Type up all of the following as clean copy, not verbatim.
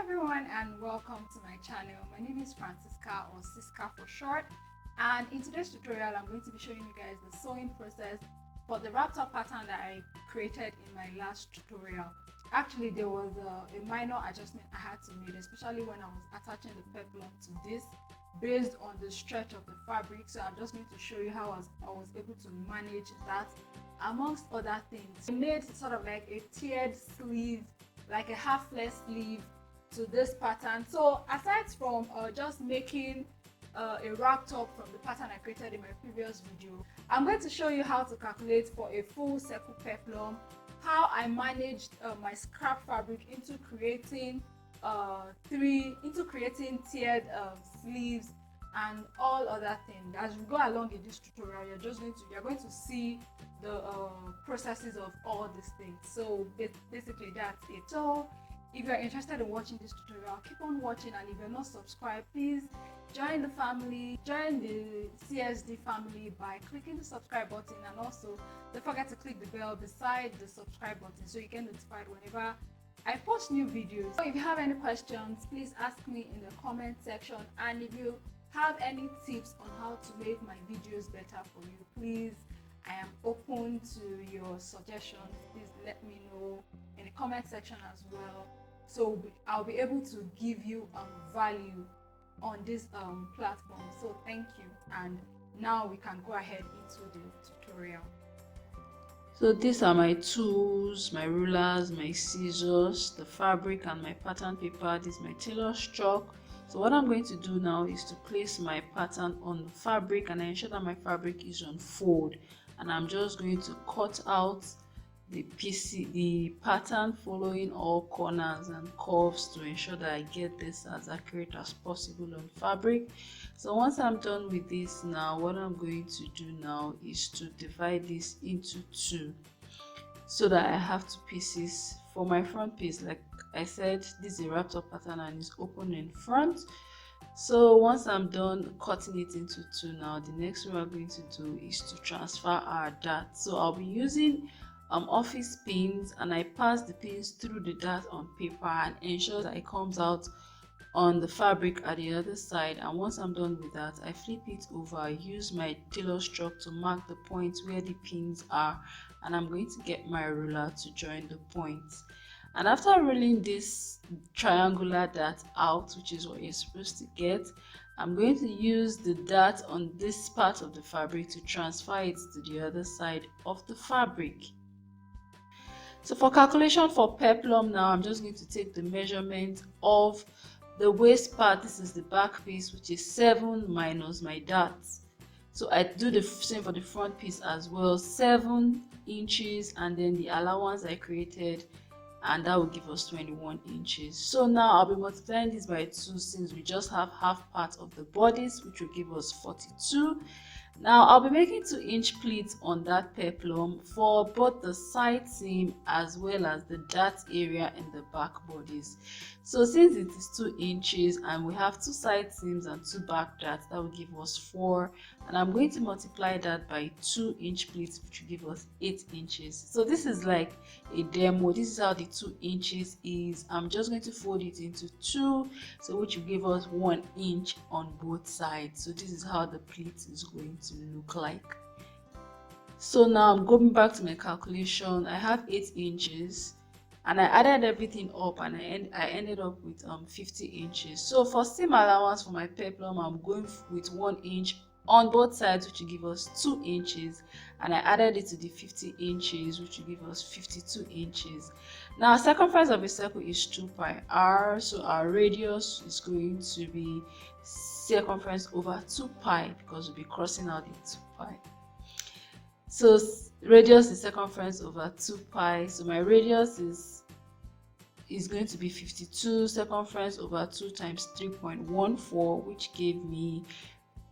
everyone and welcome to my channel. My name is Francisca, or Siska for short, and in today's tutorial I'm going to be showing you guys the sewing process for the wrapped up pattern that I created in my last tutorial. Actually, there was a minor adjustment I had to make, especially when I was attaching the peplum to this based on the stretch of the fabric. So I'm just going to show you how I was able to manage that amongst other things. I made sort of like a tiered sleeve, like a half-less sleeve to this pattern. So aside from just making a wrap top from the pattern I created in my previous video, I'm going to show you how to calculate for a full circle peplum, how I managed my scrap fabric into creating tiered sleeves and all other things. As we go along in this tutorial, you're going to see the processes of all these things. So basically that's it. So if you're interested in watching this tutorial, keep on watching, and if you're not subscribed, please join the family, join the CSD family by clicking the subscribe button, and also don't forget to click the bell beside the subscribe button so you get notified whenever I post new videos. So if you have any questions, please ask me in the comment section, and if you have any tips on how to make my videos better for you, please, I am open to your suggestions. Please let me know in the comment section as well, so I'll be able to give you value on this platform. So thank you, and now we can go ahead into the tutorial. So these are my tools, my rulers, my scissors, the fabric and my pattern paper. This is my tailor's chalk. So what I'm going to do now is to place my pattern on the fabric, and I ensure that my fabric is on fold, and I'm just going to cut out the pattern following all corners and curves to ensure that I get this as accurate as possible on fabric. So once I'm done with this, now what I'm going to do now is to divide this into two, so that I have two pieces. For my front piece, like I said, this is a wrapped up pattern and it's open in front. So once I'm done cutting it into two, now the next thing we're going to do is to transfer our dart. So I'll be using office pins, and I pass the pins through the dart on paper and ensure that it comes out on the fabric at the other side. And once I'm done with that, I flip it over, use my tailor's chalk to mark the points where the pins are, and I'm going to get my ruler to join the points. And after rolling this triangular dart out, which is what you're supposed to get, I'm going to use the dart on this part of the fabric to transfer it to the other side of the fabric. So for calculation for peplum, now I'm just going to take the measurement of the waist part. This is the back piece, which is 7 minus my dart. So I do the same for the front piece as well, 7 inches, and then the allowance I created, and that will give us 21 inches. So now I'll be multiplying this by 2, since we just have half part of the bodice, which will give us 42. Now I'll be making 2-inch pleats on that peplum for both the side seam as well as the dart area in the back bodice. So since it is 2 inches and we have 2 side seams and 2 back darts, that will give us 4, and I'm going to multiply that by 2-inch pleats, which will give us 8 inches. So this is like a demo. This is how the 2 inches is. I'm just going to fold it into 2, so which will give us 1 inch on both sides. So this is how the pleat is going to look like. So now I'm going back to my calculation. I have 8 inches and I added everything up, and I ended up with 50 inches. So for seam allowance for my peplum, I'm going with 1 inch on both sides, which will give us 2 inches, and I added it to the 50 inches, which will give us 52 inches. Now circumference of a circle is 2 pi r, so our radius is going to be circumference over 2 pi, because we'll be crossing out the 2 pi. So radius is circumference over 2 pi, so my radius is going to be 52. Circumference over 2 times 3.14, which gave me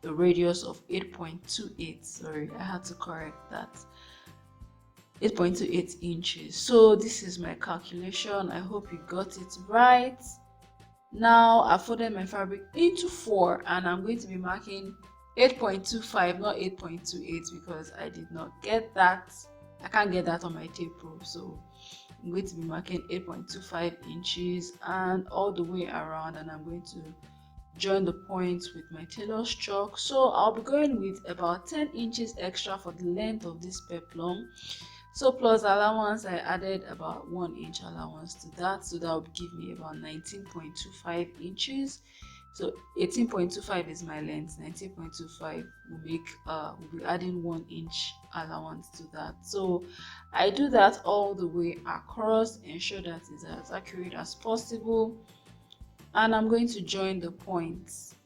the radius of 8.28. Sorry, I had to correct that. 8.28 inches. So this is my calculation. I hope you got it right. Now I folded my fabric into 4, and I'm going to be marking 8.25, not 8.28, because I did not get that. I can't get that on my tape rule. So I'm going to be marking 8.25 inches and all the way around, and I'm going to join the points with my tailor's chalk. So I'll be going with about 10 inches extra for the length of this peplum. So plus allowance, I added about 1 inch allowance to that, so that would give me about 19.25 inches. So 18.25 is my length, 19.25 will make we'll be adding 1 inch allowance to that. So I do that all the way across, ensure that it's as accurate as possible, and I'm going to join the points.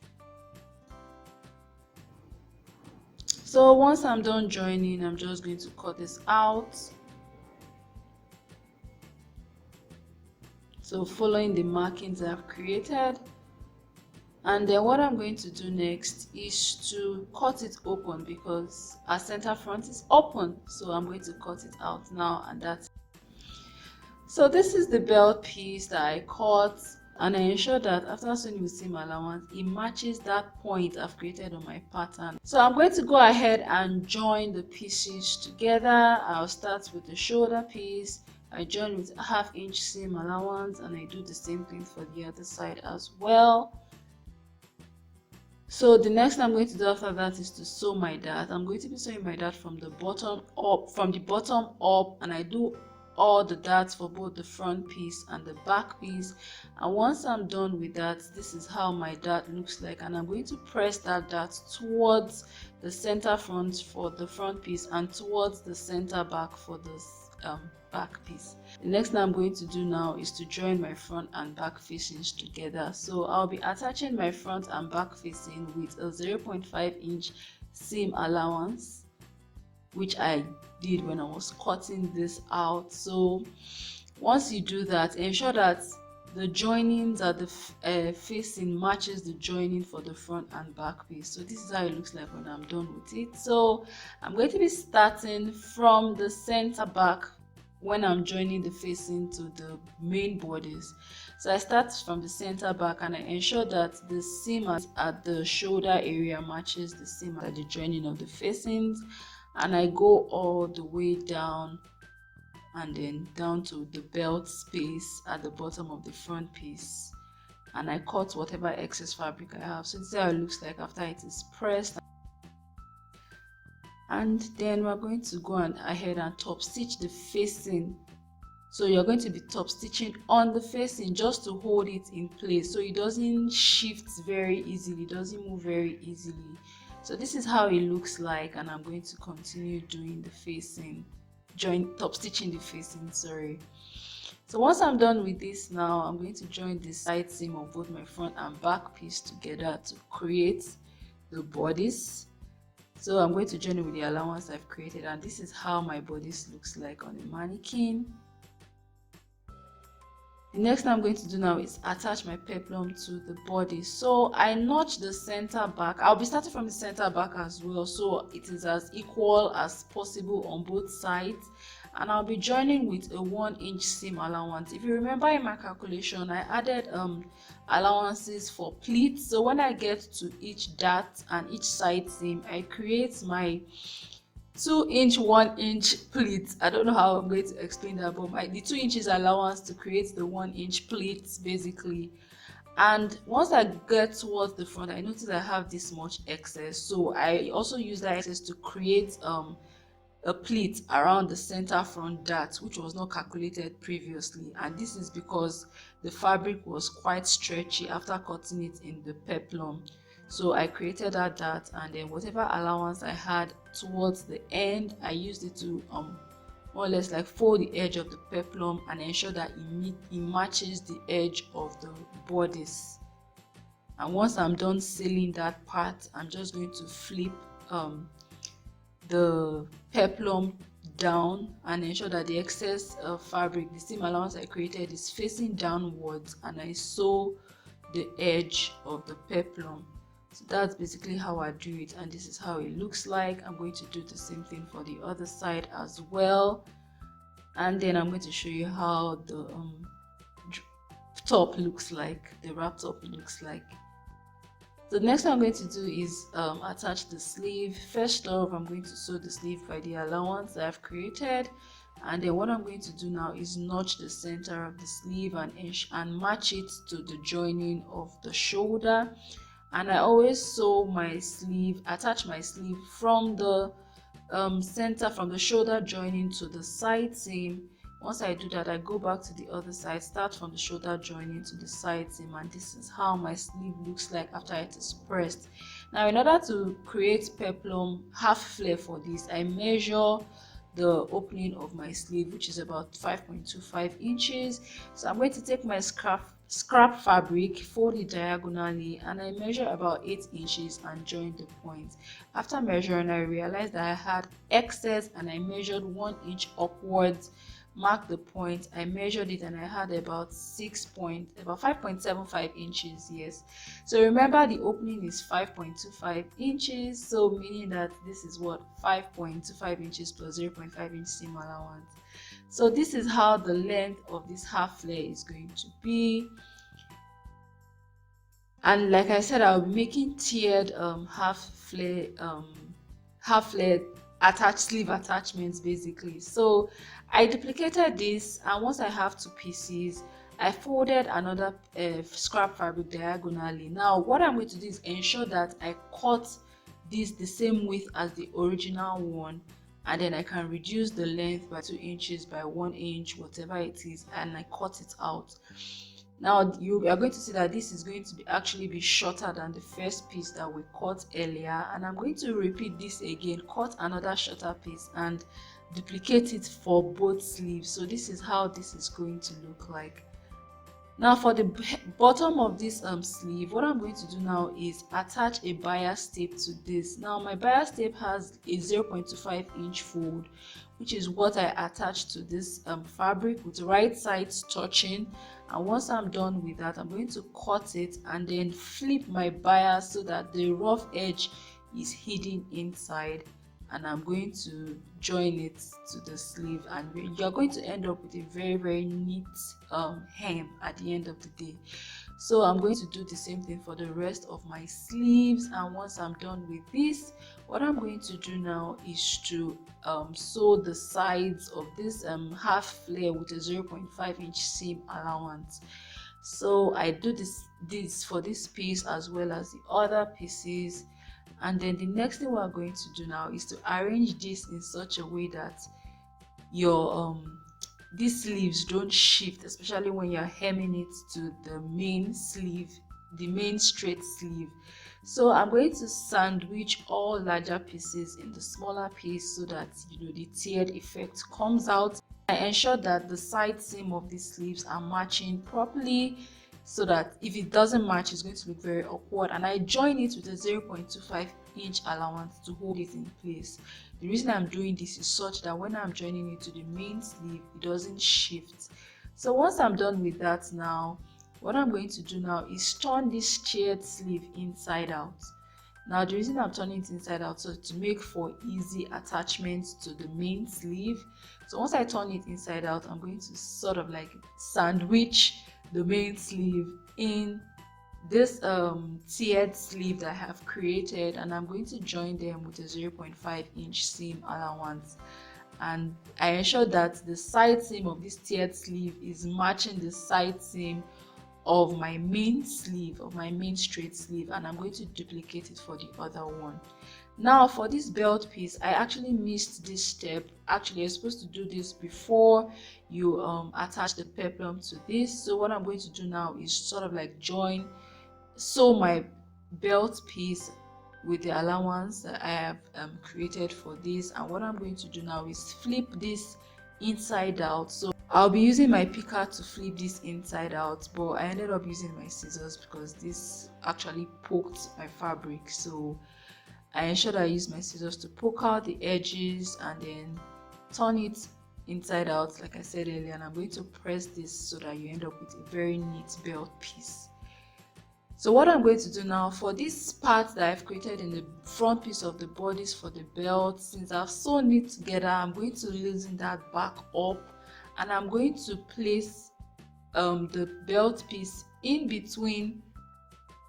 So once I'm done joining, I'm just going to cut this out. So following the markings I've created, and then what I'm going to do next is to cut it open, because our center front is open. So I'm going to cut it out now, and that's so this is the belt piece that I cut, and I ensure that after sewing with seam allowance, it matches that point I've created on my pattern. So I'm going to go ahead and join the pieces together. I'll start with the shoulder piece. I join with 1/2 inch seam allowance, and I do the same thing for the other side as well. So the next thing I'm going to do after that is to sew my dart. I'm going to be sewing my dart from the bottom up, and I do all the darts for both the front piece and the back piece. And once I'm done with that, this is how my dart looks like, and I'm going to press that dart towards the center front for the front piece and towards the center back for this back piece. The next thing I'm going to do now is to join my front and back facings together. So I'll be attaching my front and back facing with a 0.5 inch seam allowance, which I did when I was cutting this out. So once you do that, ensure that the joinings at the facing matches the joining for the front and back piece. So this is how it looks like when I'm done with it. So I'm going to be starting from the center back when I'm joining the facing to the main bodice. So I start from the center back, and I ensure that the seam at the shoulder area matches the seam at the joining of the facings, and I go all the way down and then down to the belt space at the bottom of the front piece, and I cut whatever excess fabric I have. So this is how it looks like after it is pressed. And then we're going to go ahead and top stitch the facing. So you're going to be top stitching on the facing just to hold it in place, so it doesn't shift very easily, it doesn't move very easily. So this is how it looks like, and I'm going to continue doing the facing, top stitching the facing, sorry. So once I'm done with this now, I'm going to join the side seam of both my front and back piece together to create the bodice. So I'm going to join it with the allowance I've created, and this is how my bodice looks like on the mannequin. The next thing I'm going to do now is attach my peplum to the body. So I notch the center back. I'll be starting from the center back as well, so it is as equal as possible on both sides. And I'll be joining with a 1 inch seam allowance. If you remember in my calculation, I added allowances for pleats. So when I get to each dart and each side seam, I create my 2 inch 1 inch pleat. I don't know how I'm going to explain that, but the 2 inches allowance to create the 1 inch pleats basically. And once I get towards the front, I notice I have this much excess, so I also use that excess to create a pleat around the center front dart, which was not calculated previously. And this is because the fabric was quite stretchy after cutting it in the peplum. So I created that dart, and then whatever allowance I had towards the end, I used it to more or less like fold the edge of the peplum and ensure that it matches the edge of the bodice. And once I'm done sealing that part, I'm just going to flip the peplum down and ensure that the excess fabric, the seam allowance I created, is facing downwards, and I sew the edge of the peplum. So that's basically how I do it, and this is how it looks like. I'm going to do the same thing for the other side as well, and then I'm going to show you how the top looks like, the wrap top looks like. The next thing I'm going to do is attach the sleeve. First off, I'm going to sew the sleeve by the allowance that I've created, And then what I'm going to do now is notch the center of the sleeve and match it to the joining of the shoulder. And I always sew my sleeve, attach my sleeve from the center, from the shoulder joining to the side seam. Once I do that, I go back to the other side, start from the shoulder joining to the side seam, and this is how my sleeve looks like after it is pressed. Now, in order to create peplum half flare for this, I measure the opening of my sleeve, which is about 5.25 inches. So I'm going to take my scrap fabric, fold it diagonally, and I measure about 8 inches and join the point. After measuring, I realized that I had excess, and I measured 1 inch upwards, marked the point. I measured it and I had about 5.75 inches. Yes, so remember the opening is 5.25 inches, so meaning that this is what 5.25 inches plus 0.5 inch seam allowance. So this is how the length of this half flare is going to be. And like I said, I'll be making tiered half flare attached sleeve attachments basically. So I duplicated this, and once I have 2 pieces, I folded another scrap fabric diagonally. Now what I'm going to do is ensure that I cut this the same width as the original one, and then I can reduce the length by 2 inches, by 1 inch, whatever it is, and I cut it out. Now you are going to see that this is going to actually be shorter than the first piece that we cut earlier, and I'm going to repeat this again, cut another shorter piece and duplicate it for both sleeves. So this is how this is going to look like. Now for the bottom of this sleeve, what I'm going to do now is attach a bias tape to this. Now my bias tape has a 0.25 inch fold, which is what I attach to this fabric with the right sides touching. And once I'm done with that, I'm going to cut it and then flip my bias so that the rough edge is hidden inside, and I'm going to join it to the sleeve, and you're going to end up with a very neat hem at the end of the day. So I'm going to do the same thing for the rest of my sleeves, and once I'm done with this, what I'm going to do now is to sew the sides of this half flare with a 0.5 inch seam allowance. So I do this for this piece as well as the other pieces. And then the next thing we're going to do now is to arrange this in such a way that your these sleeves don't shift, especially when you're hemming it to the main sleeve, the main straight sleeve. So I'm going to sandwich all larger pieces in the smaller piece so that the tiered effect comes out. I ensure that the side seam of these sleeves are matching properly, so that if it doesn't match, it's going to look very awkward. And I join it with a 0.25 inch allowance to hold it in place. The reason I'm doing this is such that when I'm joining it to the main sleeve, it doesn't shift. So once I'm done with that, now what I'm going to do now is turn this tiered sleeve inside out. Now the reason I'm turning it inside out, so to make for easy attachment to the main sleeve. So once I turn it inside out, I'm going to sort of like sandwich the main sleeve in this tiered sleeve that I have created, and I'm going to join them with a 0.5 inch seam allowance. And I ensure that the side seam of this tiered sleeve is matching the side seam of my main sleeve, of my main straight sleeve, and I'm going to duplicate it for the other one. Now for this belt piece, I actually missed this step. Actually, you're supposed to do this before you attach the peplum to this. So what I'm going to do now is sort of like sew my belt piece with the allowance that I have created for this. And what I'm going to do now is flip this inside out. So I'll be using my picker to flip this inside out, but I ended up using my scissors because this actually poked my fabric. So I ensured I use my scissors to poke out the edges and then turn it inside out like I said earlier, and I'm going to press this so that you end up with a very neat belt piece. So what I'm going to do now for this part that I've created in the front piece of the bodice for the belt, since I've sewn it together, I'm going to loosen that back up, and I'm going to place the belt piece in between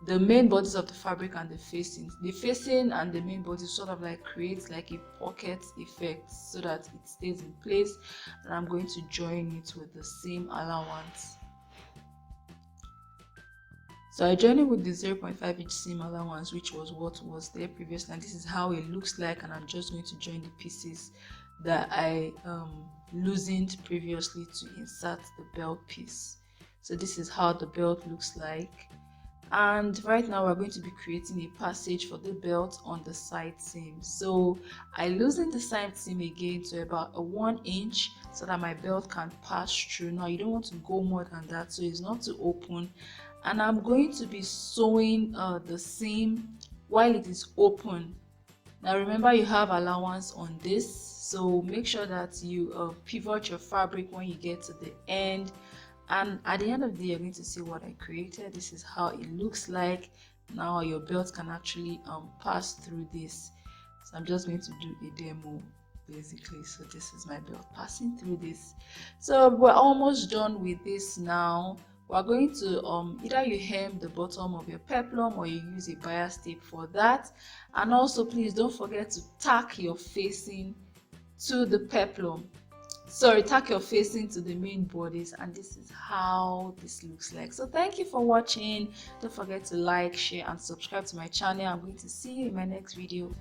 the main bodies of the fabric and the facing and the main body sort of like creates like a pocket effect so that it stays in place. And I'm going to join it with the seam allowance. So I joined it with the 0.5 inch seam allowance, which was what was there previously, and this is how it looks like. And I'm just going to join the pieces that I loosened previously to insert the belt piece. So this is how the belt looks like. And right now we're going to be creating a passage for the belt on the side seam. So I loosened the side seam again to about a 1 inch so that my belt can pass through. Now you don't want to go more than that, so it's not too open. And I'm going to be sewing the seam while it is open. Now remember, you have allowance on this, so make sure that you pivot your fabric when you get to the end. And at the end of the day, you're going to see what I created. This is how it looks like. Now your belt can actually pass through this. So I'm just going to do a demo basically. So this is my belt passing through this. So we're almost done with this now. We're going to either you hem the bottom of your peplum or you use a bias tape for that. And also please don't forget to tack your facing to the peplum. Sorry, tack your facing to the main bodice, and this is how this looks like. So thank you for watching. Don't forget to like, share and subscribe to my channel. I'm going to see you in my next video.